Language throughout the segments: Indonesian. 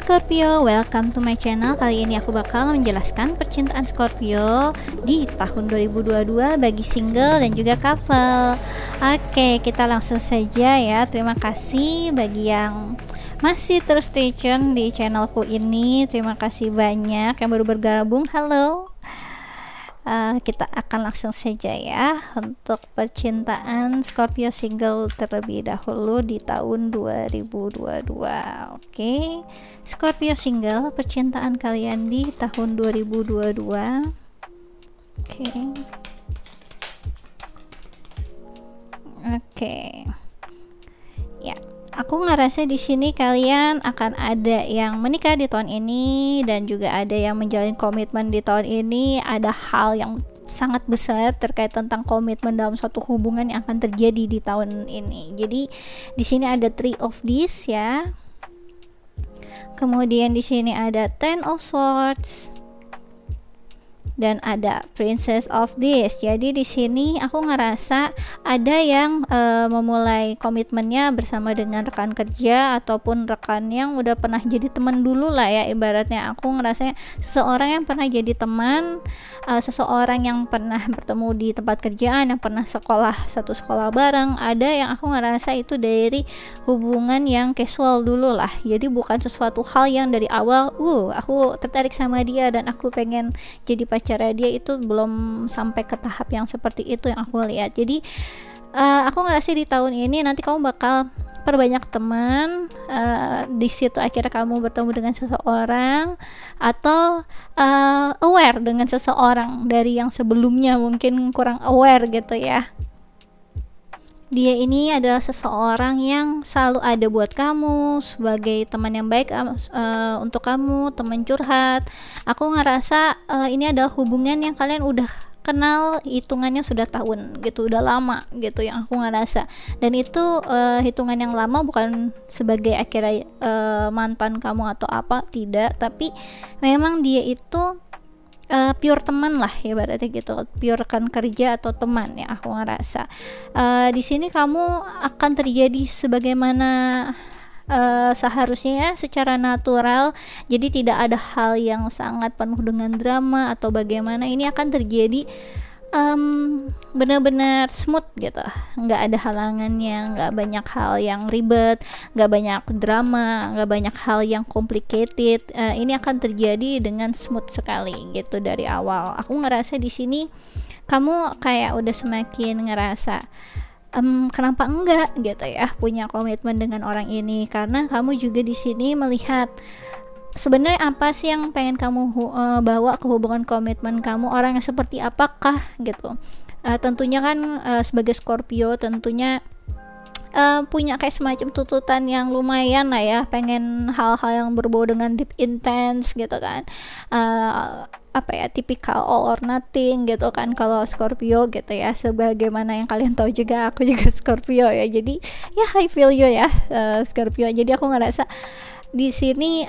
Scorpio, welcome to my channel. Kali ini aku bakal menjelaskan percintaan Scorpio di tahun 2022 bagi single dan juga couple. Oke, kita langsung saja ya. Terima kasih bagi yang masih terus stay tune di channelku ini. Terima kasih banyak yang baru bergabung. Halo. Kita akan langsung saja ya untuk percintaan Scorpio single terlebih dahulu di tahun 2022. Oke, Scorpio single, percintaan kalian di tahun 2022. Oke. Ya, aku ngerasa di sini kalian akan ada yang menikah di tahun ini dan juga ada yang menjalin komitmen di tahun ini. Ada hal yang sangat besar terkait tentang komitmen dalam suatu hubungan yang akan terjadi di tahun ini. Jadi di sini ada Three of This ya. Kemudian di sini ada Ten of Swords dan ada Princess of This. Jadi di sini aku ngerasa ada yang memulai komitmennya bersama dengan rekan kerja ataupun rekan yang udah pernah jadi teman dulu lah ya, ibaratnya. Aku ngerasanya seseorang yang pernah jadi teman, seseorang yang pernah bertemu di tempat kerjaan, yang pernah satu sekolah bareng. Ada yang aku ngerasa itu dari hubungan yang casual dulu lah, jadi bukan sesuatu hal yang dari awal aku tertarik sama dia dan aku pengen jadi pacarnya dia. Itu belum sampai ke tahap yang seperti itu yang aku lihat. Jadi aku ngerasa di tahun ini nanti kamu bakal perbanyak teman, di situ akhirnya kamu bertemu dengan seseorang atau aware dengan seseorang dari yang sebelumnya mungkin kurang aware gitu ya. Dia ini adalah seseorang yang selalu ada buat kamu sebagai teman yang baik untuk kamu, teman curhat. Aku ngerasa ini adalah hubungan yang kalian udah kenal hitungannya sudah tahun gitu, udah lama gitu yang aku ngerasa. Dan itu hitungan yang lama bukan sebagai akhirnya mantan kamu atau apa, tidak, tapi memang dia itu pure teman lah ya, berarti gitu, pure rekan kerja atau teman ya. Aku ngerasa di sini kamu akan terjadi sebagaimana seharusnya ya, secara natural. Jadi tidak ada hal yang sangat penuh dengan drama atau bagaimana. Ini akan terjadi benar-benar smooth gitu, nggak ada halangannya, nggak banyak hal yang ribet, nggak banyak drama, nggak banyak hal yang complicated. Ini akan terjadi dengan smooth sekali gitu dari awal. Aku ngerasa di sini kamu kayak udah semakin ngerasa kenapa enggak gitu ya punya komitmen dengan orang ini, karena kamu juga di sini melihat sebenarnya apa sih yang pengen kamu bawa ke hubungan komitmen kamu, orangnya seperti apakah gitu. Tentunya kan sebagai Scorpio tentunya punya kayak semacam tuntutan yang lumayan lah ya, pengen hal-hal yang berbau dengan deep intense gitu kan, tipikal all or nothing gitu kan kalau Scorpio gitu ya. Sebagaimana yang kalian tahu juga, aku juga Scorpio ya, jadi ya I feel you ya, Scorpio. Jadi aku ngerasa di sini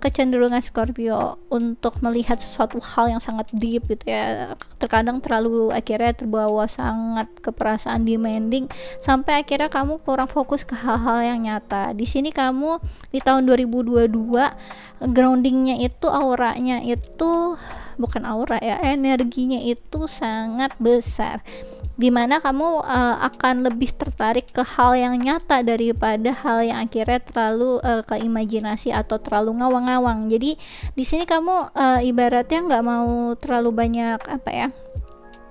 kecenderungan Scorpio untuk melihat sesuatu hal yang sangat deep gitu ya, terkadang terlalu akhirnya terbawa sangat ke perasaan demanding sampai akhirnya kamu kurang fokus ke hal-hal yang nyata. Di sini kamu di tahun 2022 groundingnya itu, auranya itu bukan aura ya, energinya itu sangat besar, dimana kamu akan lebih tertarik ke hal yang nyata daripada hal yang akhirnya terlalu ke imajinasi atau terlalu ngawang-ngawang. Jadi di sini kamu ibaratnya nggak mau terlalu banyak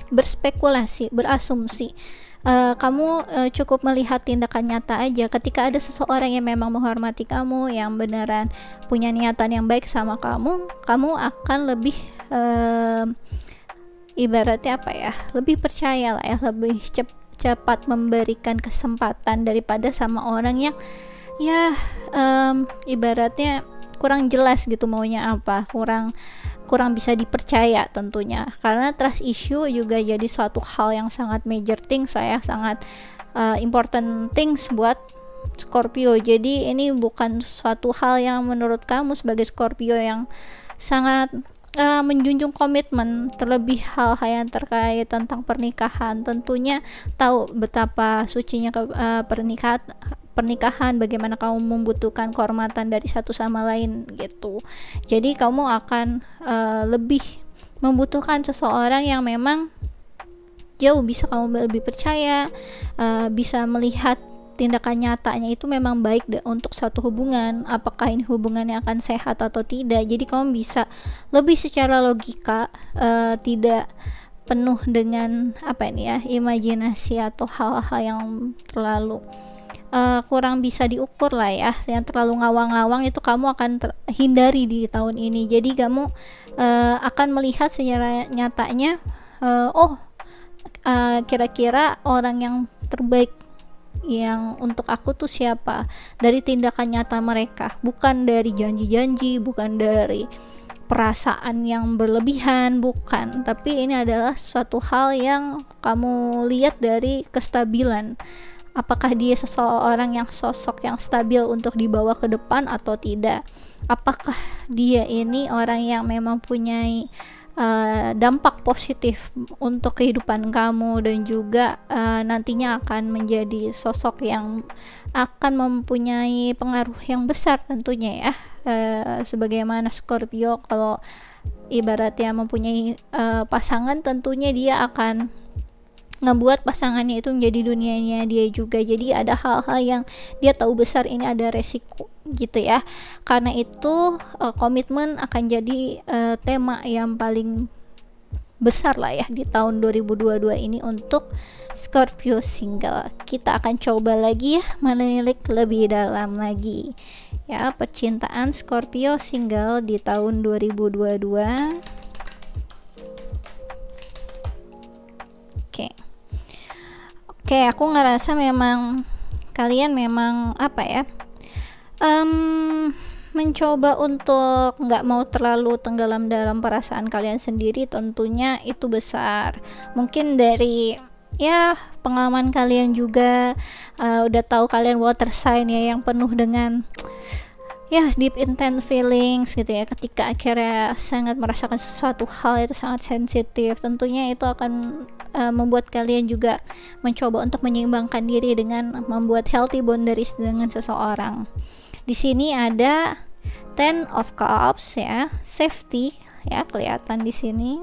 berspekulasi, berasumsi. Kamu cukup melihat tindakan nyata aja. Ketika ada seseorang yang memang menghormati kamu, yang beneran punya niatan yang baik sama kamu, kamu akan lebih ibaratnya lebih percaya lah ya, lebih cepat memberikan kesempatan daripada sama orang yang ibaratnya kurang jelas gitu maunya apa, kurang bisa dipercaya tentunya. Karena trust issue juga jadi suatu hal yang sangat major things sangat important things buat Scorpio. Jadi ini bukan suatu hal yang menurut kamu sebagai Scorpio yang sangat menjunjung komitmen, terlebih hal-hal yang terkait tentang pernikahan. Tentunya tahu betapa sucinya pernikahan, bagaimana kamu membutuhkan kehormatan dari satu sama lain gitu. Jadi kamu akan lebih membutuhkan seseorang yang memang jauh bisa kamu lebih percaya, bisa melihat tindakan nyatanya itu memang baik untuk satu hubungan, apakah ini hubungannya akan sehat atau tidak. Jadi kamu bisa lebih secara logika, tidak penuh dengan imajinasi atau hal-hal yang terlalu kurang bisa diukur lah ya, yang terlalu ngawang-ngawang itu kamu akan hindari di tahun ini. Jadi kamu akan melihat secara nyatanya, kira-kira orang yang terbaik yang untuk aku tuh siapa, dari tindakan nyata mereka, bukan dari janji-janji, bukan dari perasaan yang berlebihan, bukan, tapi ini adalah suatu hal yang kamu lihat dari kestabilan, apakah dia seseorang yang sosok yang stabil untuk dibawa ke depan atau tidak, apakah dia ini orang yang memang punya dampak positif untuk kehidupan kamu, dan juga nantinya akan menjadi sosok yang akan mempunyai pengaruh yang besar tentunya ya, sebagaimana Scorpio kalau ibaratnya mempunyai pasangan, tentunya dia akan ngebuat pasangannya itu menjadi dunianya dia juga. Jadi ada hal-hal yang dia tahu besar ini ada resiko gitu ya. Karena itu komitmen akan jadi tema yang paling besar lah ya di tahun 2022 ini untuk Scorpio single. Kita akan coba lagi ya menilik lebih dalam lagi ya percintaan Scorpio single di tahun 2022. Oke, aku ngerasa memang kalian memang mencoba untuk nggak mau terlalu tenggelam dalam perasaan kalian sendiri. Tentunya itu besar, mungkin dari ya pengalaman kalian juga, udah tahu kalian water sign ya, yang penuh dengan ya deep intense feelings gitu ya. Ketika akhirnya sangat merasakan sesuatu hal itu sangat sensitif, tentunya itu akan membuat kalian juga mencoba untuk menyeimbangkan diri dengan membuat healthy boundaries dengan seseorang. Di sini ada Ten of Cups ya, safety ya, kelihatan di sini.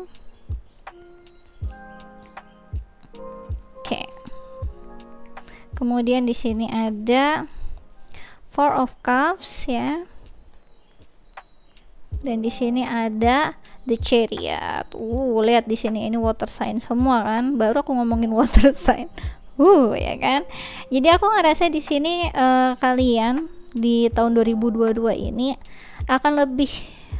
Oke. Kemudian di sini ada Four of Cups ya. Dan di sini ada The Chariot. Lihat di sini ini water sign semua kan. Baru aku ngomongin water sign. Ya kan. Jadi aku ngerasa di sini kalian di tahun 2022 ini akan lebih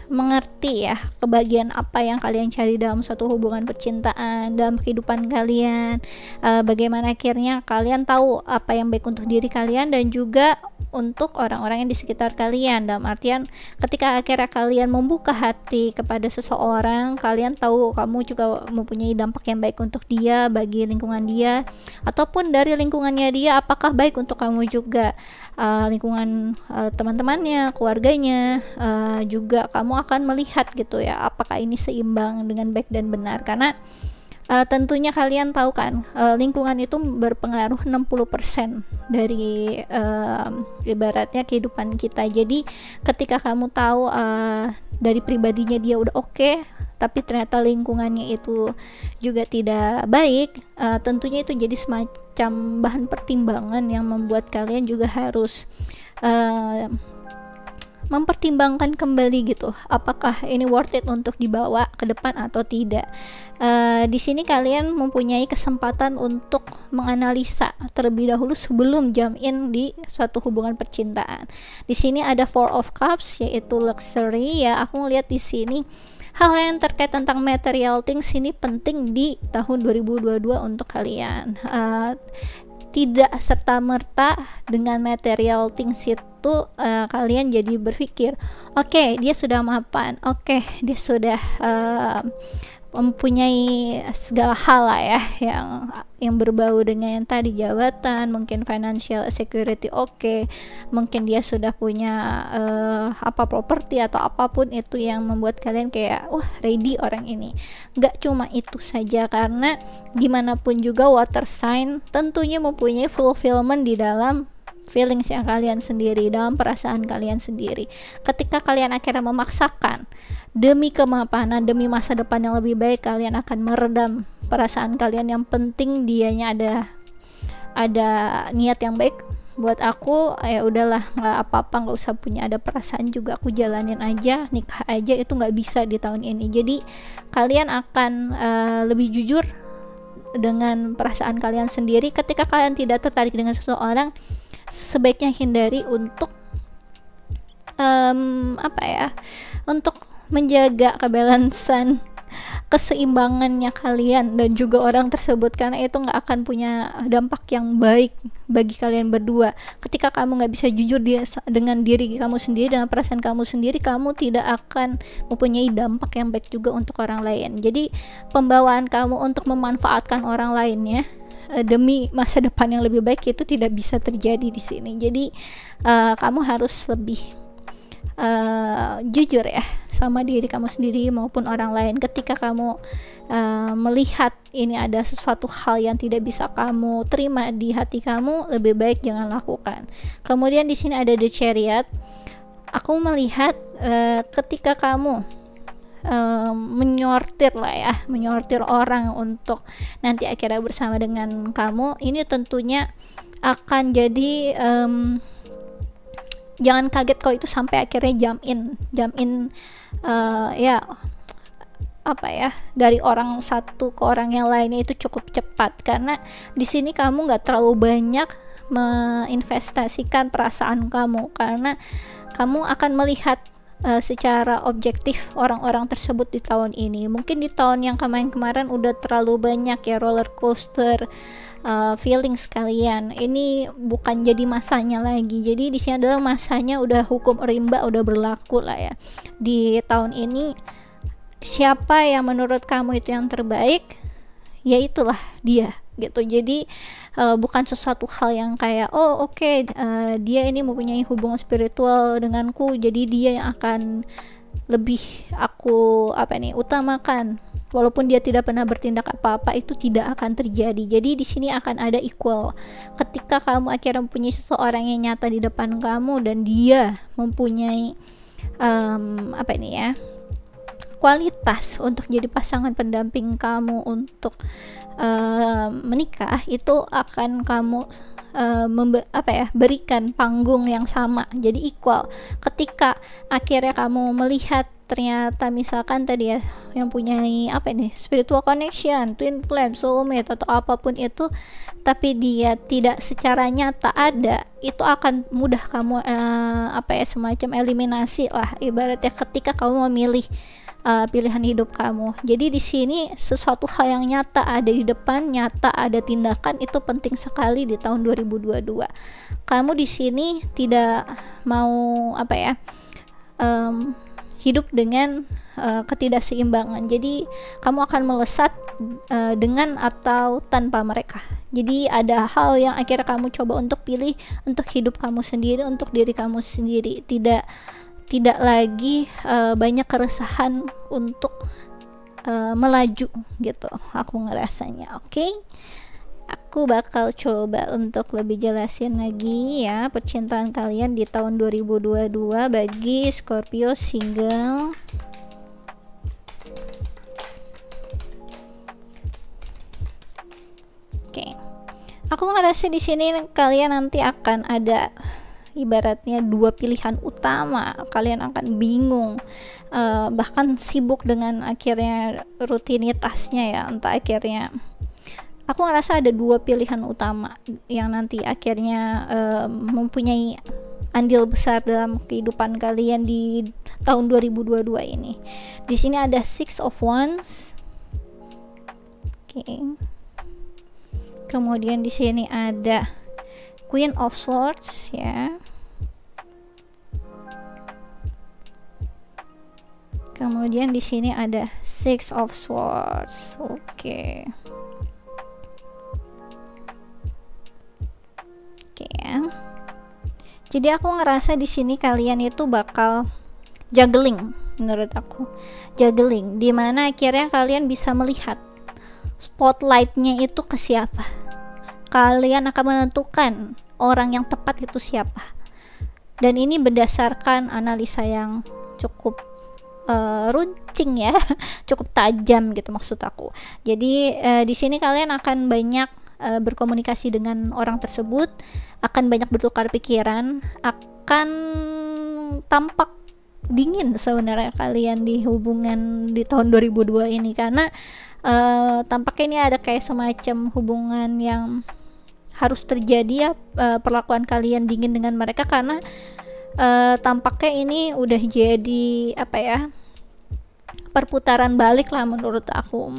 mengerti ya kebahagiaan apa yang kalian cari dalam suatu hubungan percintaan, dalam kehidupan kalian, bagaimana akhirnya kalian tahu apa yang baik untuk diri kalian dan juga untuk orang-orang yang di sekitar kalian. Dalam artian ketika akhirnya kalian membuka hati kepada seseorang, kalian tahu kamu juga mempunyai dampak yang baik untuk dia, bagi lingkungan dia, ataupun dari lingkungannya dia apakah baik untuk kamu juga, lingkungan teman-temannya, keluarganya, juga kamu akan melihat gitu ya apakah ini seimbang dengan baik dan benar. Karena tentunya kalian tahu kan, lingkungan itu berpengaruh 60% dari ibaratnya kehidupan kita. Jadi ketika kamu tahu dari pribadinya dia udah oke, tapi ternyata lingkungannya itu juga tidak baik, tentunya itu jadi semacam bahan pertimbangan yang membuat kalian juga harus mempertimbangkan kembali gitu, apakah ini worth it untuk dibawa ke depan atau tidak. Di sini kalian mempunyai kesempatan untuk menganalisa terlebih dahulu sebelum jump in di suatu hubungan percintaan. Di sini ada Four of Cups yaitu luxury ya. Aku ngeliat di sini hal yang terkait tentang material things ini penting di tahun 2022 untuk kalian. Tidak serta-merta dengan material things itu kalian jadi berpikir, oke, dia sudah mapan, oke, dia sudah mempunyai segala hal lah ya, yang berbau dengan yang tadi, jabatan, mungkin financial security, mungkin dia sudah punya properti atau apapun itu yang membuat kalian kayak wah ready orang ini. Nggak cuma itu saja, karena gimana pun juga water sign tentunya mempunyai fulfillment di dalam feelings yang kalian sendiri, dalam perasaan kalian sendiri. Ketika kalian akhirnya memaksakan demi kemapanan, demi masa depan yang lebih baik, kalian akan meredam perasaan kalian. Yang penting dianya ada niat yang baik. Buat aku ya udahlah, nggak apa-apa, nggak usah punya ada perasaan juga, aku jalanin aja, nikah aja, itu nggak bisa di tahun ini. Jadi kalian akan lebih jujur dengan perasaan kalian sendiri. Ketika kalian tidak tertarik dengan seseorang, sebaiknya hindari untuk untuk menjaga kebalansan, keseimbangannya kalian dan juga orang tersebut, karena itu nggak akan punya dampak yang baik bagi kalian berdua. Ketika kamu nggak bisa jujur dengan diri kamu sendiri, dengan perasaan kamu sendiri, kamu tidak akan mempunyai dampak yang baik juga untuk orang lain. Jadi pembawaan kamu untuk memanfaatkan orang lainnya demi masa depan yang lebih baik itu tidak bisa terjadi di sini. Jadi kamu harus lebih jujur ya sama diri kamu sendiri maupun orang lain. Ketika kamu melihat ini ada sesuatu hal yang tidak bisa kamu terima di hati kamu, lebih baik jangan lakukan. Kemudian di sini ada The Chariot. Aku melihat ketika kamu menyortir orang untuk nanti akhirnya bersama dengan kamu, ini tentunya akan jadi jangan kaget kalau itu sampai akhirnya jump in dari orang satu ke orang yang lainnya itu cukup cepat, karena di sini kamu nggak terlalu banyak menginvestasikan perasaan kamu, karena kamu akan melihat secara objektif orang-orang tersebut di tahun ini. Mungkin di tahun yang kemarin udah terlalu banyak ya roller coaster feelings kalian. Ini bukan jadi masanya lagi. Jadi di sini adalah masanya udah hukum rimba udah berlaku lah ya. Di tahun ini siapa yang menurut kamu itu yang terbaik, ya itulah dia gitu. Jadi bukan sesuatu hal yang kayak dia ini mempunyai hubungan spiritual denganku, jadi dia yang akan lebih aku utamakan, walaupun dia tidak pernah bertindak apa-apa, itu tidak akan terjadi. Jadi di sini akan ada equal. Ketika kamu akhirnya mempunyai seseorang yang nyata di depan kamu dan dia mempunyai kualitas untuk jadi pasangan pendamping kamu untuk menikah, itu akan kamu berikan panggung yang sama, jadi equal. Ketika akhirnya kamu melihat ternyata misalkan tadi ya yang punyai spiritual connection, twin flame, soulmate atau apapun itu, tapi dia tidak secara nyata ada, itu akan mudah kamu semacam eliminasi lah ibaratnya ketika kamu memilih pilihan hidup kamu. Jadi di sini sesuatu hal yang nyata ada di depan, nyata ada tindakan, itu penting sekali di tahun 2022. Kamu di sini tidak mau hidup dengan ketidakseimbangan. Jadi kamu akan melesat dengan atau tanpa mereka. Jadi ada hal yang akhirnya kamu coba untuk pilih untuk hidup kamu sendiri, untuk diri kamu sendiri. Tidak lagi banyak keresahan untuk melaju gitu, aku ngerasanya. Oke? Aku bakal coba untuk lebih jelasin lagi ya percintaan kalian di tahun 2022 bagi Scorpio single. Oke. Aku ngerasa di sini kalian nanti akan ada ibaratnya dua pilihan utama. Kalian akan bingung, bahkan sibuk dengan akhirnya rutinitasnya ya. Entah akhirnya, aku ngerasa ada dua pilihan utama yang nanti akhirnya mempunyai andil besar dalam kehidupan kalian di tahun 2022 ini. Di sini ada Six of Wands. Oke. Kemudian di sini ada Queen of Swords ya. Kemudian di sini ada Six of Swords. Oke ya. Jadi aku ngerasa di sini kalian itu bakal juggling, menurut aku juggling, dimana akhirnya kalian bisa melihat spotlightnya itu ke siapa. Kalian akan menentukan orang yang tepat itu siapa, dan ini berdasarkan analisa yang cukup runcing ya, cukup tajam gitu maksud aku. Jadi di sini kalian akan banyak berkomunikasi dengan orang tersebut, akan banyak bertukar pikiran, akan tampak dingin sebenarnya kalian di hubungan di tahun 2002 ini, karena tampaknya ini ada kayak semacam hubungan yang harus terjadi ya, perlakuan kalian dingin dengan mereka, karena tampaknya ini udah jadi apa ya, perputaran balik lah menurut aku.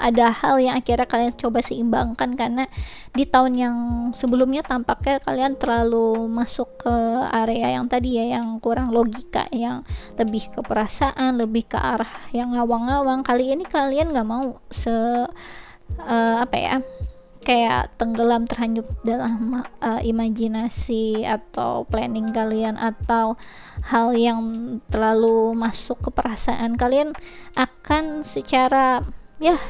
Ada hal yang akhirnya kalian coba seimbangkan, karena di tahun yang sebelumnya tampaknya kalian terlalu masuk ke area yang tadi ya, yang kurang logika, yang lebih ke perasaan, lebih ke arah yang ngawang-ngawang. Kali ini kalian nggak mau apa ya, kayak tenggelam terhanyut dalam imajinasi atau planning kalian, atau hal yang terlalu masuk ke perasaan. Kalian akan secara ya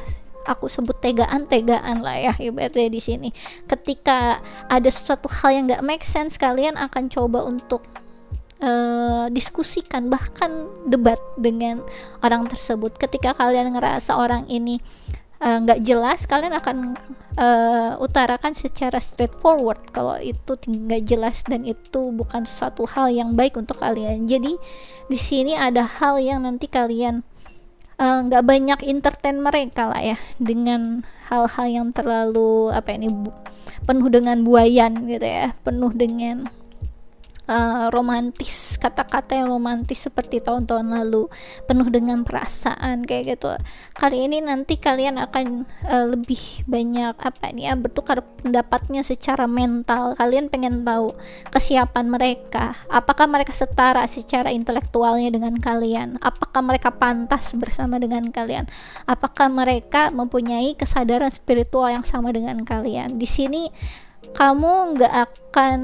aku sebut tegaan lah ya ibaratnya di sini. Ketika ada sesuatu hal yang nggak make sense, kalian akan coba untuk diskusikan, bahkan debat dengan orang tersebut. Ketika kalian ngerasa orang ini nggak jelas, kalian akan utarakan secara straightforward kalau itu nggak jelas dan itu bukan suatu hal yang baik untuk kalian. Jadi di sini ada hal yang nanti kalian nggak banyak entertain mereka lah ya, dengan hal-hal yang terlalu apa ini, penuh dengan buayan gitu ya, penuh dengan romantis, kata-kata yang romantis seperti tahun-tahun lalu, penuh dengan perasaan kayak gitu. Kali ini nanti kalian akan lebih banyak apa nih ya, bertukar pendapatnya secara mental. Kalian pengen tahu kesiapan mereka, apakah mereka setara secara intelektualnya dengan kalian, apakah mereka pantas bersama dengan kalian, apakah mereka mempunyai kesadaran spiritual yang sama dengan kalian. Di sini kamu nggak akan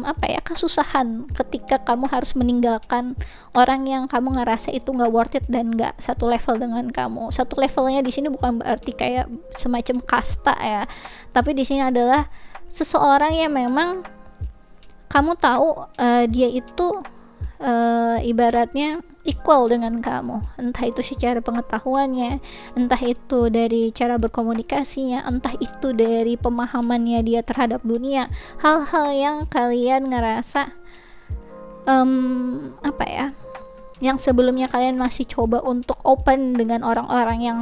apa ya, kesusahan ketika kamu harus meninggalkan orang yang kamu ngerasa itu nggak worth it dan nggak satu level dengan kamu. Satu levelnya di sini bukan berarti kayak semacam kasta ya, tapi di sini adalah seseorang yang memang kamu tahu dia itu ibaratnya equal dengan kamu, entah itu secara pengetahuannya, entah itu dari cara berkomunikasinya, entah itu dari pemahamannya dia terhadap dunia. Hal-hal yang kalian ngerasa apa ya, yang sebelumnya kalian masih coba untuk open dengan orang-orang yang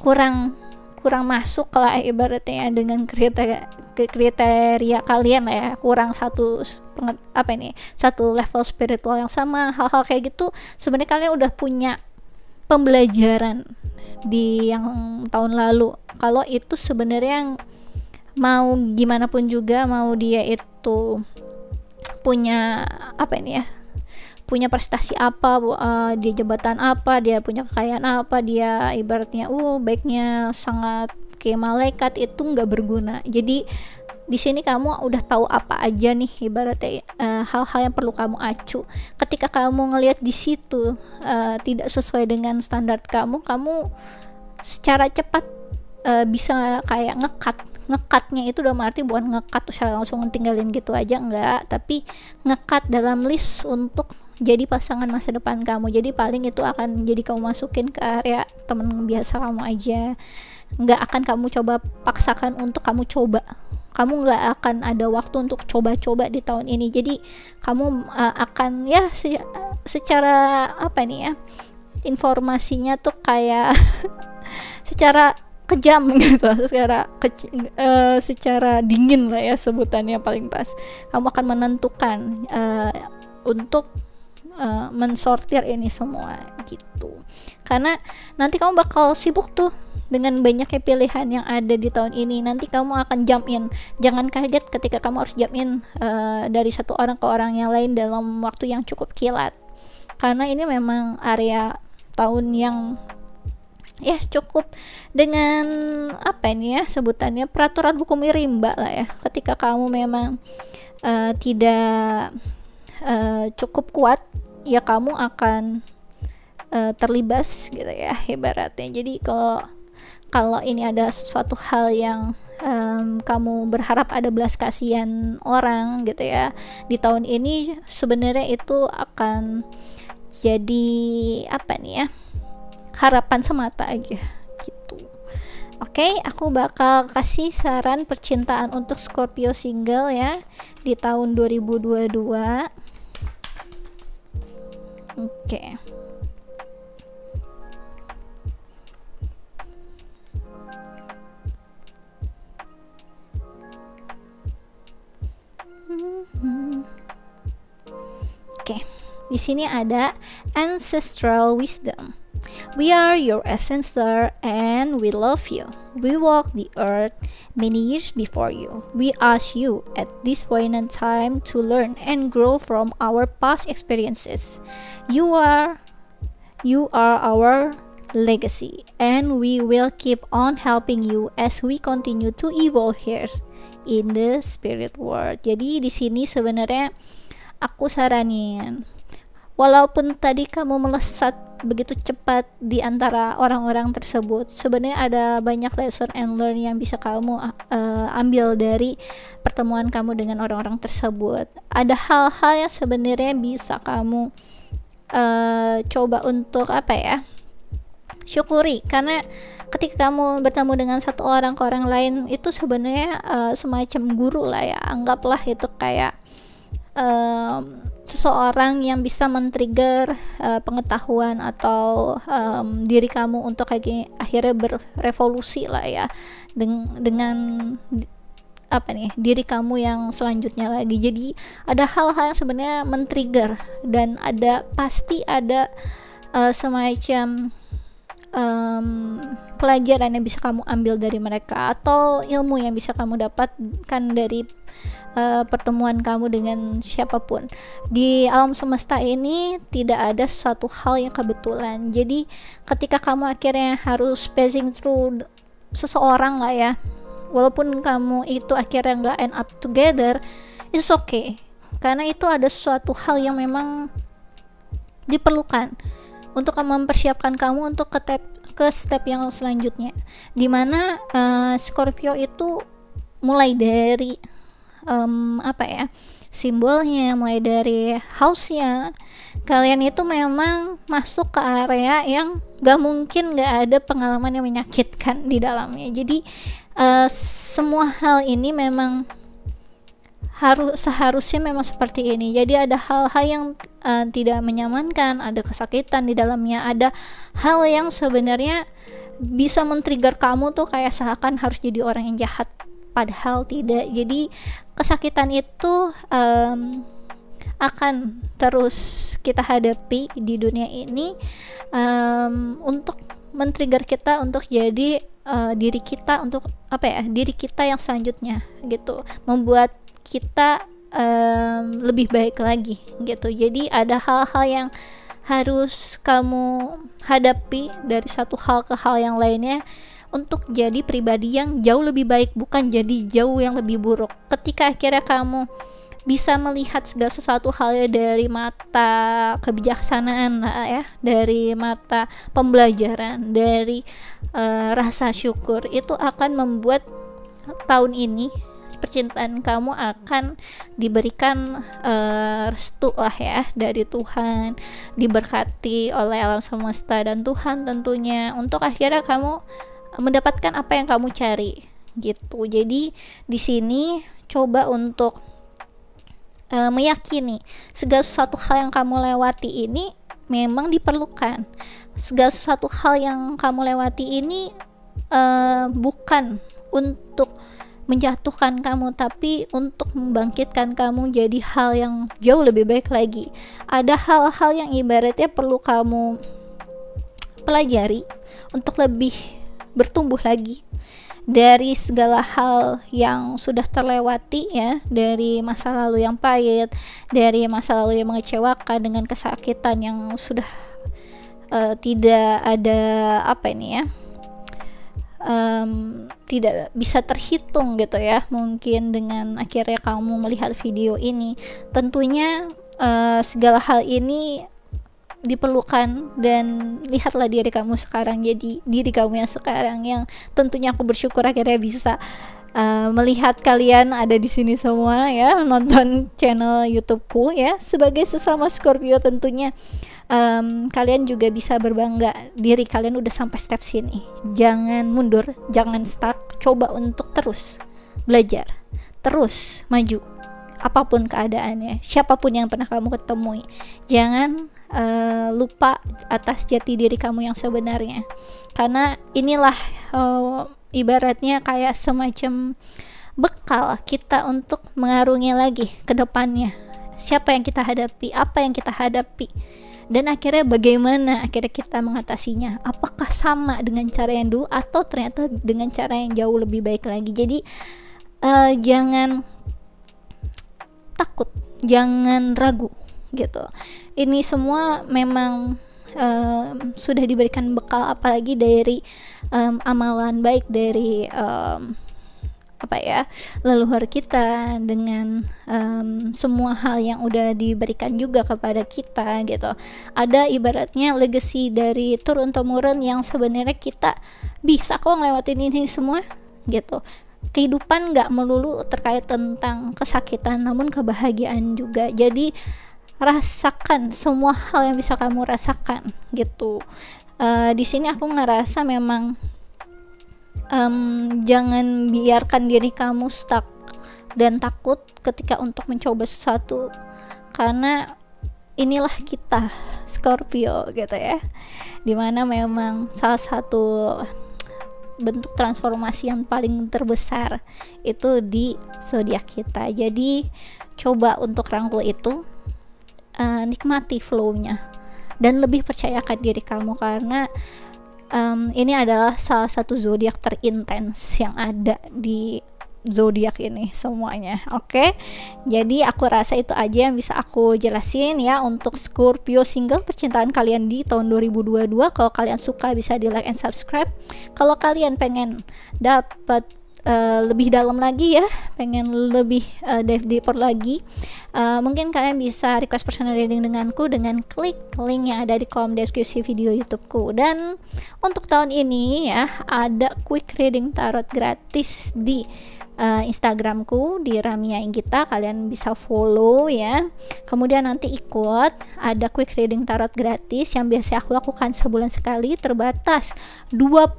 kurang masuk lah ibaratnya dengan kriteria kalian lah ya, kurang satu level spiritual yang sama. Hal-hal kayak gitu sebenarnya kalian udah punya pembelajaran di yang tahun lalu, kalau itu sebenarnya mau gimana pun juga, mau dia itu punya punya prestasi apa, dia jabatan apa, dia punya kekayaan apa, dia ibaratnya baiknya sangat kayak malaikat, itu nggak berguna. Jadi di sini kamu udah tahu apa aja nih ibaratnya hal-hal yang perlu kamu acu. Ketika kamu ngelihat di situ tidak sesuai dengan standar kamu secara cepat bisa kayak ngekatnya itu dalam arti bukan ngekat terus langsung tinggalin gitu aja, enggak, tapi ngekat dalam list untuk jadi pasangan masa depan kamu. Jadi paling itu akan jadi kamu masukin ke area temen biasa kamu aja, nggak akan kamu coba paksakan untuk kamu coba. Kamu nggak akan ada waktu untuk coba-coba di tahun ini. Jadi kamu akan ya secara apa nih ya, informasinya tuh kayak secara kejam gitu, secara dingin lah ya sebutannya paling pas. Kamu akan menentukan untuk mensortir ini semua gitu, karena nanti kamu bakal sibuk tuh dengan banyaknya pilihan yang ada di tahun ini. Nanti kamu akan jump in, jangan kaget ketika kamu harus jump in dari satu orang ke orang yang lain dalam waktu yang cukup kilat karena ini memang area tahun yang ya cukup dengan apa ini ya sebutannya peraturan hukum rimba lah ya. Ketika kamu memang tidak cukup kuat, ya kamu akan terlibas gitu ya ibaratnya. Jadi kalau ini ada sesuatu hal yang kamu berharap ada belas kasihan orang gitu ya di tahun ini, sebenarnya itu akan jadi apa nih ya, harapan semata aja gitu. Oke, aku bakal kasih saran percintaan untuk Scorpio single ya di tahun 2022. Oke. Oke. Di sini ada ancestral wisdom. We are your ancestor and we love you. We walk the earth many years before you. We ask you at this point in time to learn and grow from our past experiences. You are our legacy and we will keep on helping you as we continue to evolve here in the spirit world. Jadi di sini sebenarnya aku saranin, walaupun tadi kamu melesat begitu cepat di antara orang-orang tersebut, sebenarnya ada banyak lesson and learn yang bisa kamu ambil dari pertemuan kamu dengan orang-orang tersebut. Ada hal-hal yang sebenarnya bisa kamu coba untuk apa ya, syukuri, karena ketika kamu bertemu dengan satu orang ke orang lain itu sebenarnya semacam guru lah ya. Anggaplah itu kayak seseorang yang bisa men-trigger pengetahuan atau diri kamu untuk akhirnya berevolusi lah ya dengan apa nih, diri kamu yang selanjutnya lagi. Jadi ada hal-hal yang sebenarnya men-trigger dan pasti ada semacam pelajaran yang bisa kamu ambil dari mereka atau ilmu yang bisa kamu dapatkan dari pertemuan kamu dengan siapapun. Di alam semesta ini tidak ada suatu hal yang kebetulan. Jadi ketika kamu akhirnya harus passing through seseorang lah ya, walaupun kamu itu akhirnya nggak end up together, it's okay, karena itu ada suatu hal yang memang diperlukan untuk mempersiapkan kamu untuk ke step yang selanjutnya, dimana Scorpio itu mulai dari apa ya, simbolnya, mulai dari house-nya, kalian itu memang masuk ke area yang gak mungkin gak ada pengalaman yang menyakitkan di dalamnya. Jadi semua hal ini memang seharusnya memang seperti ini. Jadi ada hal-hal yang tidak menyamankan, ada kesakitan di dalamnya, ada hal yang sebenarnya bisa men-trigger kamu tuh kayak seakan harus jadi orang yang jahat, padahal tidak. Jadi kesakitan itu akan terus kita hadapi di dunia ini untuk men-trigger kita untuk jadi diri kita, untuk apa ya, diri kita yang selanjutnya gitu, membuat kita lebih baik lagi gitu. Jadi ada hal-hal yang harus kamu hadapi dari satu hal ke hal yang lainnya untuk jadi pribadi yang jauh lebih baik, bukan jadi jauh yang lebih buruk. Ketika akhirnya kamu bisa melihat segala sesuatu halnya dari mata kebijaksanaan ya, dari mata pembelajaran, dari rasa syukur, itu akan membuat tahun ini percintaan kamu akan diberikan restu lah ya dari Tuhan, diberkati oleh alam semesta dan Tuhan tentunya, untuk akhirnya kamu mendapatkan apa yang kamu cari gitu. Jadi di sini coba untuk meyakini segala sesuatu hal yang kamu lewati ini memang diperlukan. Segala sesuatu hal yang kamu lewati ini bukan untuk menjatuhkan kamu, tapi untuk membangkitkan kamu jadi hal yang jauh lebih baik lagi. Ada hal-hal yang ibaratnya perlu kamu pelajari untuk lebih bertumbuh lagi dari segala hal yang sudah terlewati ya, dari masa lalu yang pahit, dari masa lalu yang mengecewakan dengan kesakitan yang sudah tidak ada tidak bisa terhitung gitu ya. Mungkin dengan akhirnya kamu melihat video ini, tentunya segala hal ini diperlukan, dan lihatlah diri kamu sekarang, jadi diri kamu yang sekarang yang tentunya aku bersyukur akhirnya bisa melihat kalian ada di sini semua ya, nonton channel YouTubeku ya. Sebagai sesama Scorpio tentunya kalian juga bisa berbangga diri kalian udah sampai step sini. Jangan mundur, jangan stuck, coba untuk terus belajar, terus maju apapun keadaannya, siapapun yang pernah kamu ketemui. Jangan lupa atas jati diri kamu yang sebenarnya, karena inilah ibaratnya kayak semacam bekal kita untuk mengarungi lagi ke depannya. Siapa yang kita hadapi, apa yang kita hadapi, dan akhirnya bagaimana akhirnya kita mengatasinya. Apakah sama dengan cara yang dulu atau ternyata dengan cara yang jauh lebih baik lagi. Jadi jangan takut, jangan ragu gitu. Ini semua memang sudah diberikan bekal, apalagi dari amalan baik dari leluhur kita, dengan semua hal yang udah diberikan juga kepada kita gitu. Ada ibaratnya legacy dari turun temurun yang sebenarnya kita bisa kok ngelewatin ini semua gitu. Kehidupan gak melulu terkait tentang kesakitan, namun kebahagiaan juga. Jadi rasakan semua hal yang bisa kamu rasakan gitu. Di sini aku ngerasa memang jangan biarkan diri kamu stuck dan takut ketika untuk mencoba sesuatu, karena inilah kita Scorpio gitu ya, dimana memang salah satu bentuk transformasi yang paling terbesar itu di zodiak kita. Jadi coba untuk rangkul itu, nikmati flow-nya, dan lebih percayakan diri kamu, karena ini adalah salah satu zodiak terintens yang ada di zodiak ini semuanya. Oke, jadi aku rasa itu aja yang bisa aku jelasin ya untuk Scorpio single, percintaan kalian di tahun 2022. Kalau kalian suka bisa di like and subscribe. Kalau kalian pengen dapat lebih dalam lagi ya, pengen lebih dive deeper lagi, mungkin kalian bisa request personal reading denganku dengan klik link yang ada di kolom deskripsi video YouTubeku. Dan untuk tahun ini ya, ada quick reading tarot gratis di Instagramku di Ramia Inggita. Kalian bisa follow ya, kemudian nanti ikut. Ada quick reading tarot gratis yang biasa aku lakukan sebulan sekali, terbatas 25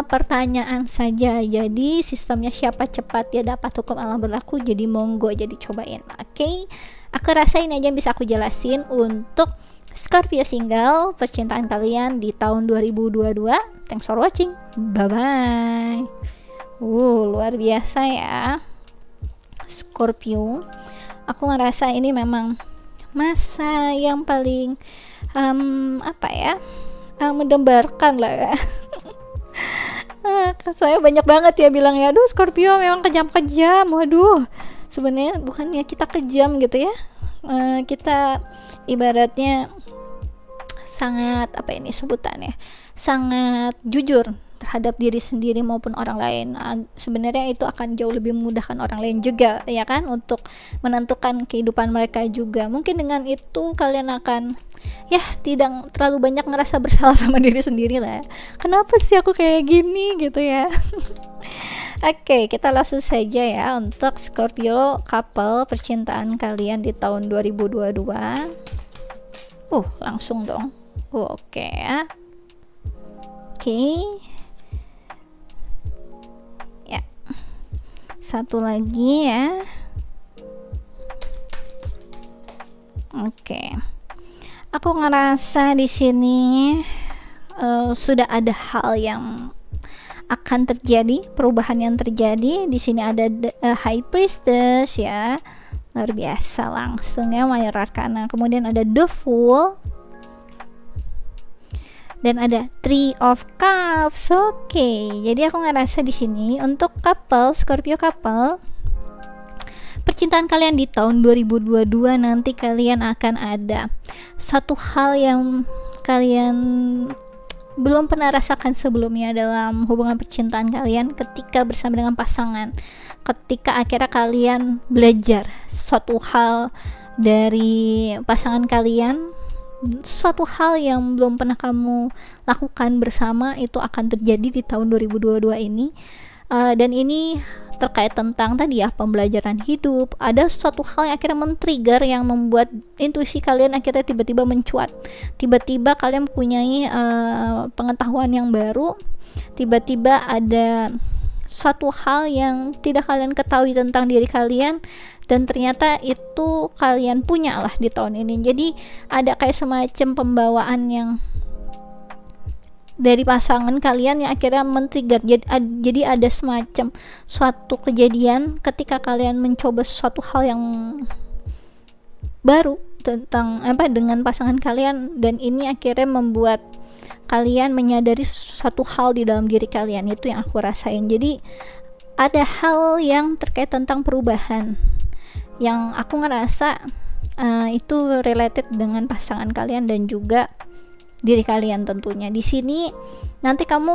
pertanyaan saja. Jadi sistemnya siapa cepat dia dapat, hukum alam berlaku, jadi monggo, jadi cobain. Oke, aku rasa ini aja yang bisa aku jelasin untuk Scorpio single, percintaan kalian di tahun 2022. Thanks for watching, bye bye. Luar biasa ya Scorpio. Aku ngerasa ini memang masa yang paling mendambakan lah ya. Saya banyak banget ya bilang ya, aduh Scorpio memang kejam-kejam. Waduh, sebenarnya bukannya kita kejam gitu ya, kita ibaratnya sangat sebutannya sangat jujur terhadap diri sendiri maupun orang lain. Sebenarnya itu akan jauh lebih memudahkan orang lain juga ya kan, untuk menentukan kehidupan mereka juga. Mungkin dengan itu kalian akan ya tidak terlalu banyak ngerasa bersalah sama diri sendiri lah. Kenapa sih aku kayak gini gitu ya. Oke, kita langsung saja ya untuk Scorpio couple, percintaan kalian di tahun 2022. Langsung dong. Oke ya. Oke. Ya. Satu lagi ya. Oke. Aku ngerasa di sini sudah ada hal yang akan terjadi, perubahan yang terjadi. Di sini ada High Priestess ya. Luar biasa langsung ya, Major Arcana. Kemudian ada The Fool. dan ada Three of Cups. Oke, jadi aku ngerasa di sini untuk couple, Scorpio couple, percintaan kalian di tahun 2022 nanti kalian akan ada satu hal yang kalian belum pernah rasakan sebelumnya dalam hubungan percintaan kalian ketika bersama dengan pasangan, ketika akhirnya kalian belajar suatu hal dari pasangan kalian, suatu hal yang belum pernah kamu lakukan bersama, itu akan terjadi di tahun 2022 ini. Dan ini terkait tentang tadi ya, pembelajaran hidup. Ada suatu hal yang akhirnya men-trigger, yang membuat intuisi kalian akhirnya tiba-tiba mencuat. Tiba-tiba kalian mempunyai pengetahuan yang baru. Tiba-tiba ada suatu hal yang tidak kalian ketahui tentang diri kalian, dan ternyata itu kalian punya lah di tahun ini. Jadi ada kayak semacam pembawaan yang dari pasangan kalian yang akhirnya men-trigger. Jadi ada semacam suatu kejadian ketika kalian mencoba suatu hal yang baru tentang dengan pasangan kalian, dan ini akhirnya membuat kalian menyadari satu hal di dalam diri kalian. Itu yang aku rasain. Jadi ada hal yang terkait tentang perubahan yang aku ngerasa itu related dengan pasangan kalian dan juga diri kalian tentunya. Di sini nanti kamu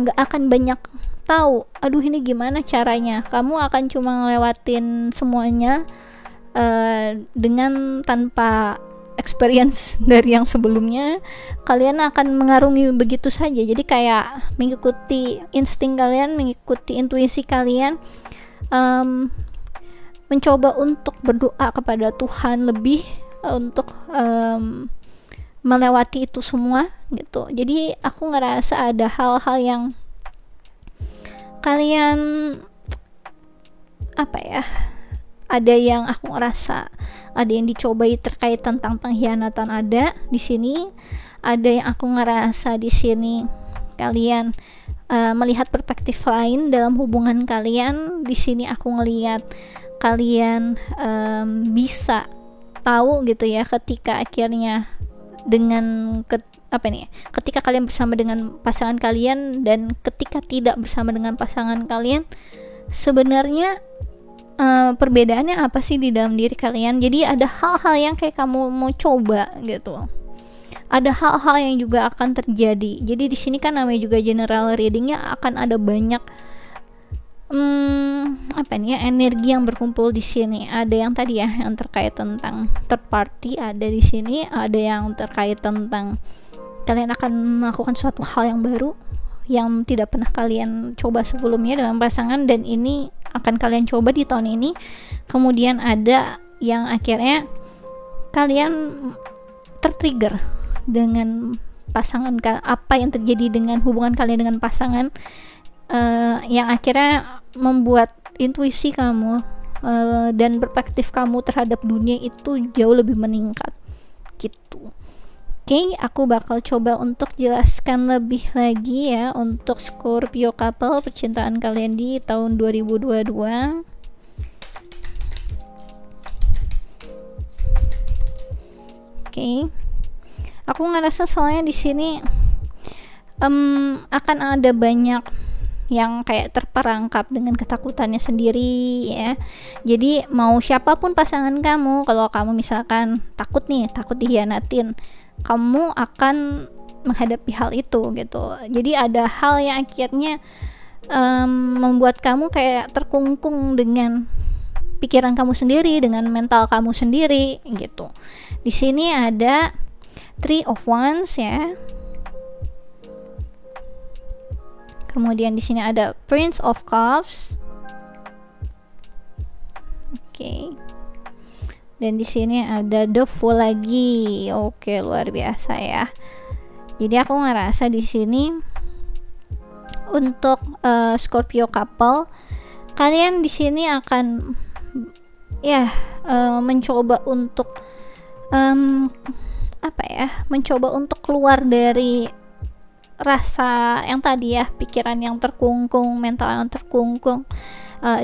nggak akan banyak tahu, aduh ini gimana caranya. Kamu akan cuma ngelewatin semuanya dengan tanpa experience dari yang sebelumnya. Kalian akan mengarungi begitu saja. Jadi kayak mengikuti insting kalian, mengikuti intuisi kalian, mencoba untuk berdoa kepada Tuhan lebih untuk melewati itu semua gitu. Jadi aku ngerasa ada hal-hal yang kalian ada yang aku ngerasa ada yang dicobai terkait tentang pengkhianatan. Ada di sini, ada yang aku ngerasa di sini kalian melihat perspektif lain dalam hubungan kalian. Di sini aku ngelihat kalian bisa tahu gitu ya, ketika akhirnya ketika kalian bersama dengan pasangan kalian dan ketika tidak bersama dengan pasangan kalian, sebenarnya perbedaannya apa sih di dalam diri kalian. Jadi ada hal-hal yang kayak kamu mau coba gitu, ada hal-hal yang juga akan terjadi. Jadi di sini kan namanya juga general readingnya, akan ada banyak energi yang berkumpul di sini. Ada yang tadi ya, yang terkait tentang third party ada di sini, ada yang terkait tentang kalian akan melakukan suatu hal yang baru yang tidak pernah kalian coba sebelumnya dengan pasangan, dan ini akan kalian coba di tahun ini. Kemudian ada yang akhirnya kalian tertrigger dengan pasangan, apa yang terjadi dengan hubungan kalian dengan pasangan, yang akhirnya membuat intuisi kamu dan perspektif kamu terhadap dunia itu jauh lebih meningkat gitu. Oke, aku bakal coba untuk jelaskan lebih lagi ya untuk Scorpio couple, percintaan kalian di tahun 2022. Oke. Aku ngerasa soalnya di sini akan ada banyak yang kayak terperangkap dengan ketakutannya sendiri ya. Jadi mau siapapun pasangan kamu, kalau kamu misalkan takut dihianatin, kamu akan menghadapi hal itu gitu. Jadi ada hal yang akhirnya membuat kamu kayak terkungkung dengan pikiran kamu sendiri, dengan mental kamu sendiri gitu. Di sini ada Three of Wands ya. Kemudian di sini ada Prince of Cups. Oke. Dan di sini ada The Fool lagi. Oke, luar biasa ya. Jadi aku ngerasa di sini untuk Scorpio couple, kalian di sini akan mencoba untuk mencoba untuk keluar dari rasa yang tadi ya, pikiran yang terkungkung, mental yang terkungkung,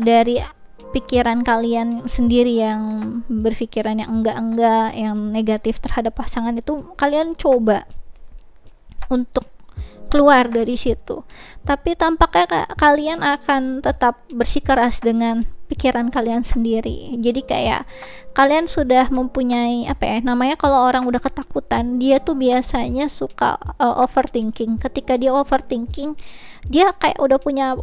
dari pikiran kalian sendiri yang berpikiran yang enggak-enggak, yang negatif terhadap pasangan itu. Kalian coba untuk keluar dari situ. Tapi tampaknya kalian akan tetap bersikeras dengan pikiran kalian sendiri. Jadi kayak kalian sudah mempunyai namanya kalau orang udah ketakutan, dia tuh biasanya suka overthinking. Ketika dia overthinking, dia kayak udah punya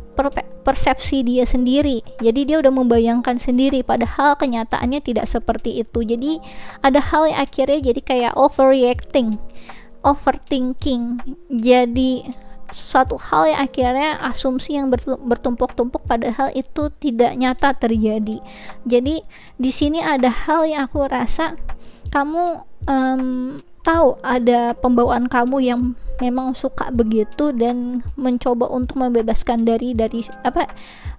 persepsi dia sendiri. Jadi dia udah membayangkan sendiri, padahal kenyataannya tidak seperti itu. Jadi ada hal yang akhirnya jadi kayak overreacting, overthinking, jadi suatu hal yang akhirnya asumsi yang bertumpuk-tumpuk padahal itu tidak nyata terjadi. Jadi di sini ada hal yang aku rasa kamu tahu ada pembawaan kamu yang memang suka begitu dan mencoba untuk membebaskan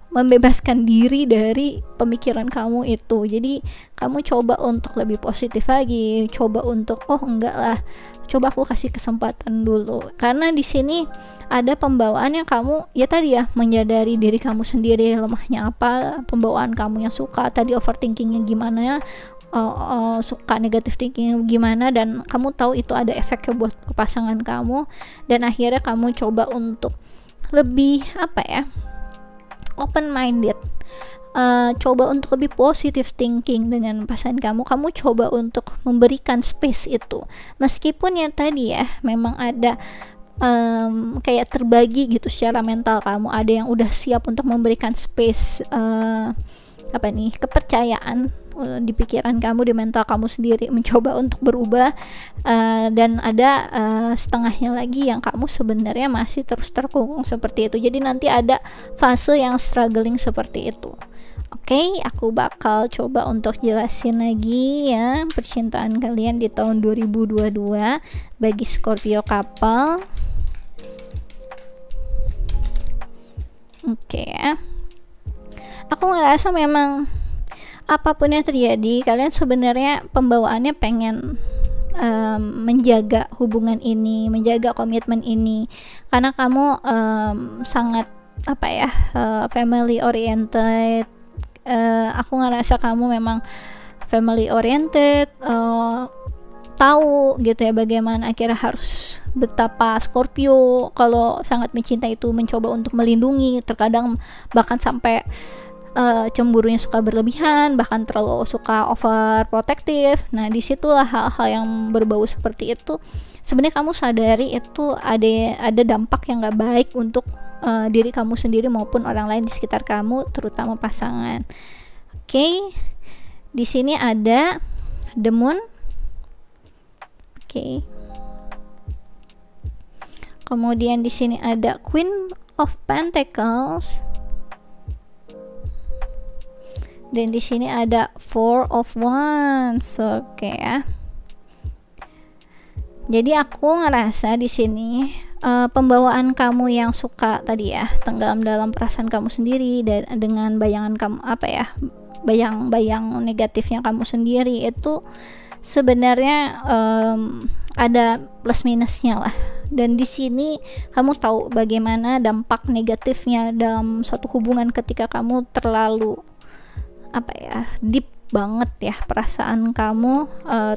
membebaskan diri dari pemikiran kamu itu. Jadi kamu coba untuk lebih positif lagi, coba untuk enggak lah, coba aku kasih kesempatan dulu. Karena di sini ada pembawaan yang kamu menyadari diri kamu sendiri lemahnya apa, pembawaan kamu yang suka tadi overthinkingnya gimana, suka negative thinking gimana, dan kamu tahu itu ada efeknya buat pasangan kamu, dan akhirnya kamu coba untuk lebih open minded, coba untuk lebih positive thinking dengan pasangan kamu coba untuk memberikan space itu, meskipun ya tadi ya memang ada kayak terbagi gitu secara mental kamu, ada yang udah siap untuk memberikan space kepercayaan di pikiran kamu, di mental kamu sendiri mencoba untuk berubah, dan ada setengahnya lagi yang kamu sebenarnya masih terus terkungkung seperti itu. Jadi nanti ada fase yang struggling seperti itu. Oke, aku bakal coba untuk jelasin lagi ya percintaan kalian di tahun 2022 bagi Scorpio couple. Oke ya. Aku ngerasa memang apapun yang terjadi, kalian sebenarnya pembawaannya pengen menjaga hubungan ini, menjaga komitmen ini, karena kamu sangat family oriented. Aku ngerasa kamu memang family oriented, tahu gitu ya bagaimana akhirnya harus betapa Scorpio kalau sangat mencintai itu mencoba untuk melindungi, terkadang bahkan sampai cemburunya suka berlebihan, bahkan terlalu suka overprotective. Nah disitulah hal-hal yang berbau seperti itu sebenarnya kamu sadari itu ada dampak yang gak baik untuk diri kamu sendiri maupun orang lain di sekitar kamu, terutama pasangan. Oke, di sini ada the moon. Oke. Kemudian di sini ada Queen of Pentacles. Dan di sini ada Four of Wands. Oke ya. Jadi aku ngerasa di sini pembawaan kamu yang suka tadi ya, tenggelam dalam perasaan kamu sendiri dan dengan bayangan kamu bayang-bayang negatifnya kamu sendiri itu sebenarnya ada plus minusnya lah. Dan di sini kamu tahu bagaimana dampak negatifnya dalam suatu hubungan ketika kamu terlalu deep banget ya perasaan kamu,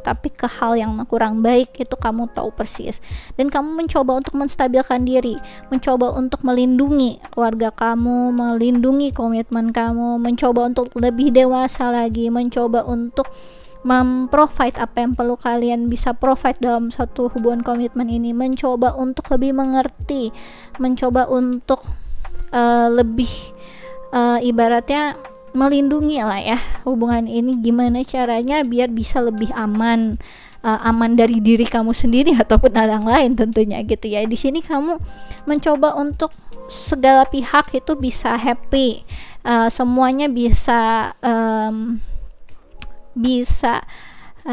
tapi ke hal yang kurang baik itu kamu tahu persis, dan kamu mencoba untuk menstabilkan diri, mencoba untuk melindungi keluarga kamu, melindungi komitmen kamu, mencoba untuk lebih dewasa lagi, mencoba untuk memprovide apa yang perlu kalian bisa provide dalam satu hubungan komitmen ini, mencoba untuk lebih mengerti, mencoba untuk lebih ibaratnya melindungi lah ya hubungan ini, gimana caranya biar bisa lebih aman, aman dari diri kamu sendiri ataupun orang lain tentunya gitu ya. Di sini kamu mencoba untuk segala pihak itu bisa happy, semuanya bisa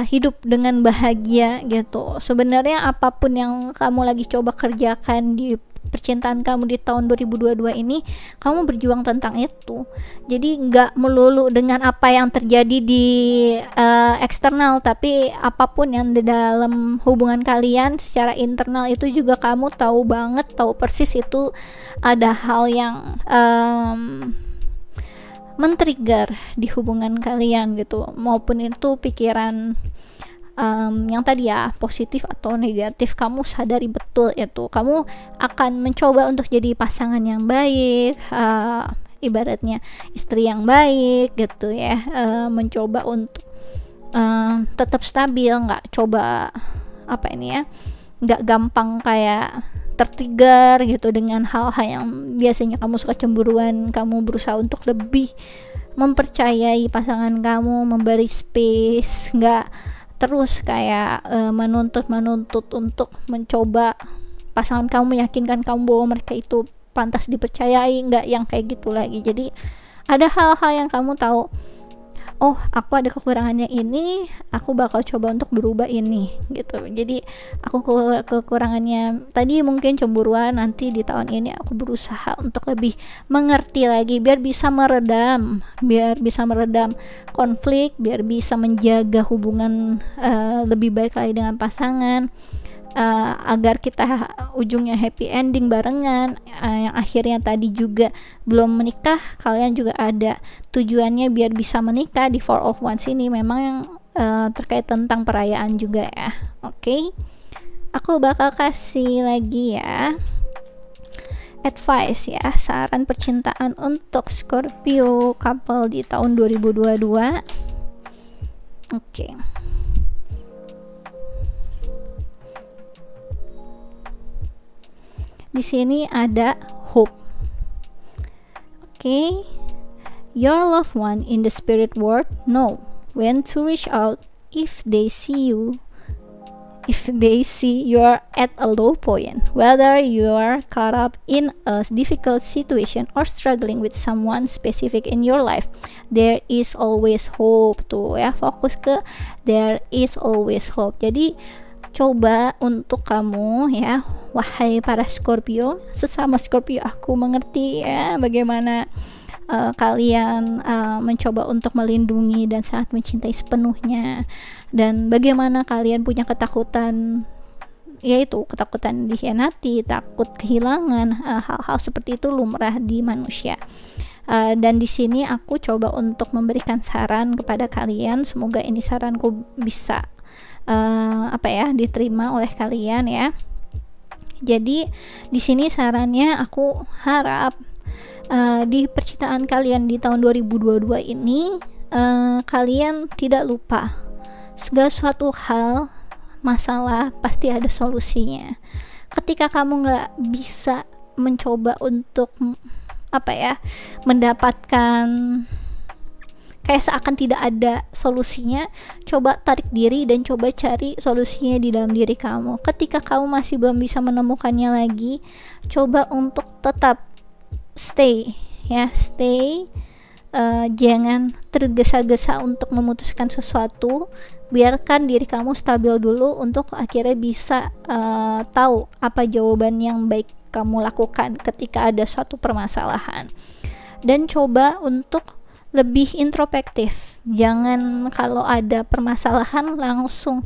hidup dengan bahagia gitu. Sebenarnya apapun yang kamu lagi coba kerjakan di percintaan kamu di tahun 2022 ini, kamu berjuang tentang itu. Jadi nggak melulu dengan apa yang terjadi di eksternal, tapi apapun yang di dalam hubungan kalian secara internal itu juga kamu tahu banget, tahu persis itu ada hal yang men-trigger di hubungan kalian gitu, maupun itu pikiran yang tadi ya, positif atau negatif, kamu sadari betul itu. Kamu akan mencoba untuk jadi pasangan yang baik, ibaratnya istri yang baik gitu ya, mencoba untuk tetap stabil, nggak coba nggak gampang kayak tertrigger gitu dengan hal-hal yang biasanya kamu suka cemburuan. Kamu berusaha untuk lebih mempercayai pasangan kamu, memberi space, nggak terus kayak menuntut untuk mencoba pasangan kamu, meyakinkan kamu bahwa mereka itu pantas dipercayai, nggak yang kayak gitu lagi. Jadi ada hal-hal yang kamu tahu, oh aku ada kekurangannya ini, aku bakal coba untuk berubah ini gitu. Jadi aku kekurangannya tadi mungkin cemburuan, nanti di tahun ini aku berusaha untuk lebih mengerti lagi, biar bisa meredam konflik, biar bisa menjaga hubungan lebih baik lagi dengan pasangan, agar kita ujungnya happy ending barengan, yang akhirnya tadi juga belum menikah, kalian juga ada tujuannya biar bisa menikah. Di Four of Wands ini memang yang terkait tentang perayaan juga ya. Oke, aku bakal kasih lagi ya advice ya, saran percintaan untuk Scorpio couple di tahun 2022. Oke. Di sini ada hope. Oke. Your loved one in the spirit world know when to reach out if they see you are at a low point, whether you are caught up in a difficult situation or struggling with someone specific in your life. There is always hope. Tuh ya, fokus ke there is always hope. Jadi coba untuk kamu ya, wahai para Scorpio, sesama Scorpio, aku mengerti ya bagaimana kalian mencoba untuk melindungi dan sangat mencintai sepenuhnya, dan bagaimana kalian punya ketakutan, yaitu ketakutan dikhianati, takut kehilangan, hal-hal seperti itu lumrah di manusia. Dan di sini aku coba untuk memberikan saran kepada kalian, semoga ini saranku bisa diterima oleh kalian ya. Jadi di sini sarannya, aku harap di percintaan kalian di tahun 2022 ini kalian tidak lupa segala suatu hal, masalah pasti ada solusinya. Ketika kamu nggak bisa mencoba untuk mendapatkan kayak seakan tidak ada solusinya, coba tarik diri dan coba cari solusinya di dalam diri kamu. Ketika kamu masih belum bisa menemukannya lagi, coba untuk tetap stay, jangan tergesa-gesa untuk memutuskan sesuatu. Biarkan diri kamu stabil dulu untuk akhirnya bisa tahu apa jawaban yang baik kamu lakukan ketika ada suatu permasalahan. Dan coba untuk lebih introspektif. Jangan kalau ada permasalahan langsung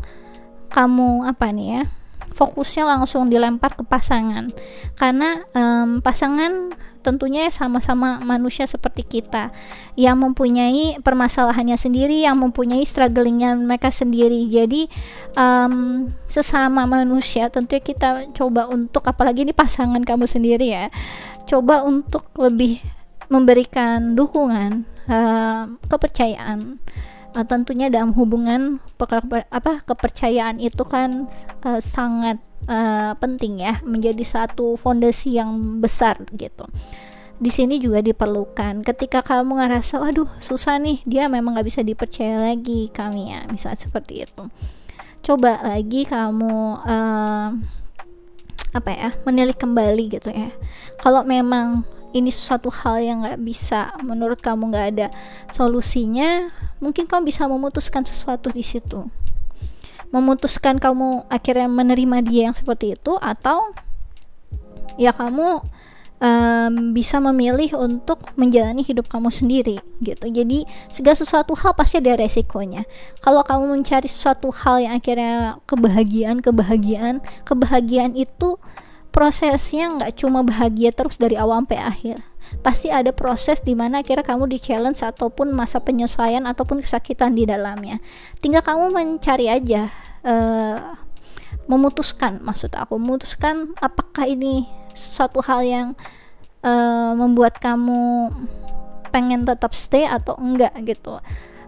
kamu fokusnya langsung dilempar ke pasangan, karena pasangan tentunya sama-sama manusia seperti kita, yang mempunyai permasalahannya sendiri, yang mempunyai strugglingnya mereka sendiri. Jadi sesama manusia tentunya kita coba untuk, apalagi ini pasangan kamu sendiri ya, coba untuk lebih memberikan dukungan, kepercayaan. Tentunya dalam hubungan kepercayaan itu kan sangat penting ya, menjadi satu fondasi yang besar gitu. Di sini juga diperlukan ketika kamu ngerasa waduh susah nih, dia memang gak bisa dipercaya lagi kami ya, misalnya seperti itu. Coba lagi kamu menilik kembali gitu ya. Kalau memang ini suatu hal yang gak bisa, menurut kamu gak ada solusinya, mungkin kamu bisa memutuskan sesuatu di situ. Memutuskan kamu akhirnya menerima dia yang seperti itu, atau ya kamu bisa memilih untuk menjalani hidup kamu sendiri gitu. Jadi segala sesuatu hal pasti ada resikonya. Kalau kamu mencari sesuatu hal yang akhirnya kebahagiaan itu prosesnya nggak cuma bahagia terus dari awal sampai akhir. pasti ada proses di mana akhirnya kamu di challenge ataupun masa penyesuaian ataupun kesakitan di dalamnya. Tinggal kamu mencari aja, memutuskan apakah ini suatu hal yang membuat kamu pengen tetap stay atau enggak gitu.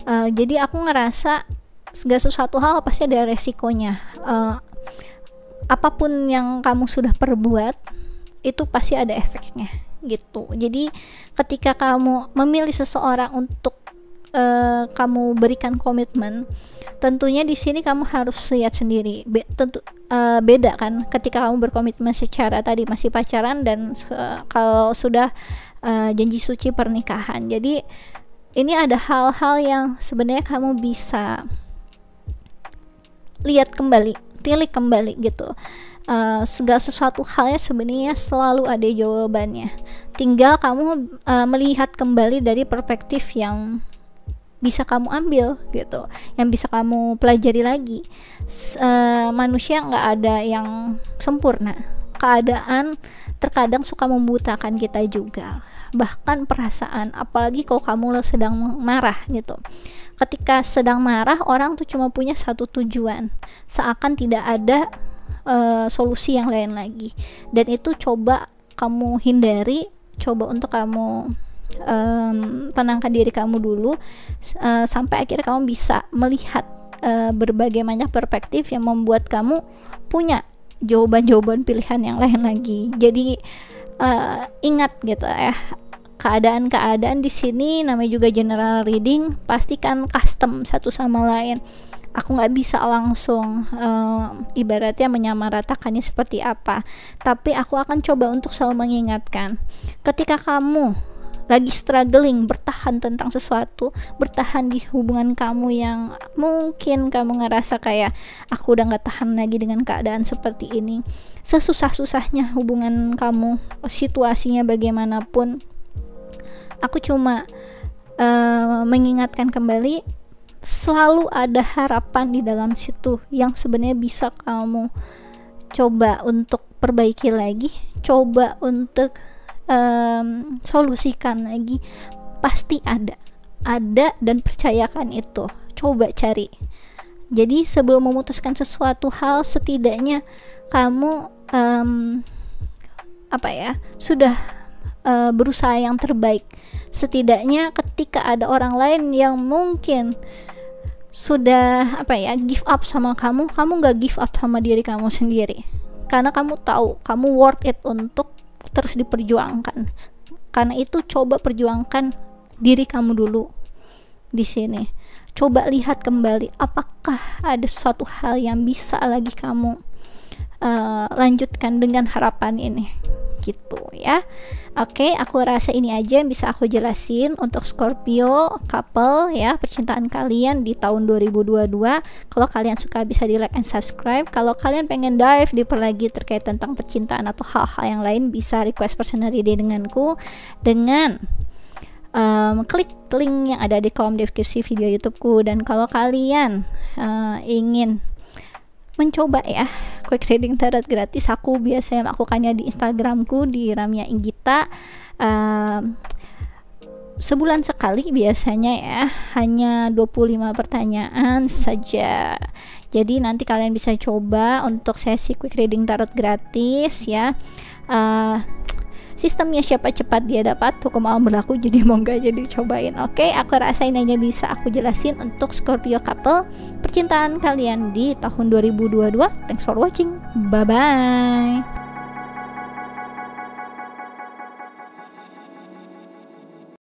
Jadi aku ngerasa segala sesuatu hal pasti ada resikonya. Apapun yang kamu sudah perbuat itu pasti ada efeknya gitu. Jadi ketika kamu memilih seseorang untuk kamu berikan komitmen, tentunya di sini kamu harus lihat sendiri. Beda kan ketika kamu berkomitmen secara tadi masih pacaran dan kalau sudah janji suci pernikahan. Jadi ini ada hal-hal yang sebenarnya kamu bisa lihat kembali, tilik kembali gitu. Segala sesuatu halnya sebenarnya selalu ada jawabannya. Tinggal kamu melihat kembali dari perspektif yang bisa kamu ambil gitu, yang bisa kamu pelajari lagi. Manusia nggak ada yang sempurna. Keadaan terkadang suka membutakan kita juga, bahkan perasaan, apalagi kalau kamu sedang marah gitu. Ketika sedang marah, orang tuh cuma punya satu tujuan, seakan tidak ada solusi yang lain lagi, dan itu coba kamu hindari, coba untuk kamu tenangkan diri kamu dulu, sampai akhirnya kamu bisa melihat berbagai macam perspektif yang membuat kamu punya jawaban-jawaban pilihan yang lain lagi. Jadi ingat gitu ya, keadaan-keadaan di sini namanya juga general reading, pastikan custom satu sama lain. Aku nggak bisa langsung ibaratnya menyamaratakannya seperti apa, tapi aku akan coba untuk selalu mengingatkan ketika kamu lagi struggling bertahan tentang sesuatu, bertahan di hubungan kamu yang mungkin kamu ngerasa kayak aku udah gak tahan lagi dengan keadaan seperti ini, sesusah-susahnya hubungan kamu, situasinya bagaimanapun, aku cuma mengingatkan kembali, selalu ada harapan di dalam situ yang sebenarnya bisa kamu coba untuk perbaiki lagi, coba untuk solusikan lagi. Pasti ada dan percayakan itu, coba cari. Jadi sebelum memutuskan sesuatu hal, setidaknya kamu sudah berusaha yang terbaik. Setidaknya ketika ada orang lain yang mungkin sudah give up sama kamu gak give up sama diri kamu sendiri, karena kamu tahu kamu worth it untuk terus diperjuangkan. Karena itu coba perjuangkan diri kamu dulu di sini. Coba lihat kembali apakah ada suatu hal yang bisa lagi kamu lanjutkan dengan harapan ini gitu ya. Oke, aku rasa ini aja yang bisa aku jelasin untuk Scorpio couple ya, percintaan kalian di tahun 2022. Kalau kalian suka bisa di like and subscribe. Kalau kalian pengen dive deeper lagi terkait tentang percintaan atau hal-hal yang lain, bisa request personal reading denganku dengan klik link yang ada di kolom deskripsi video YouTubeku. Dan kalau kalian ingin mencoba ya quick reading tarot gratis, aku biasanya melakukannya di Instagramku di Ramya Inggita, sebulan sekali biasanya ya, hanya 25 pertanyaan saja. Jadi nanti kalian bisa coba untuk sesi quick reading tarot gratis ya. Sistemnya siapa cepat dia dapat, hukum alam berlaku, jadi mau nggak jadi cobain. Oke, aku rasa ini aja bisa aku jelasin untuk Scorpio couple, percintaan kalian di tahun 2022. Thanks for watching, bye bye.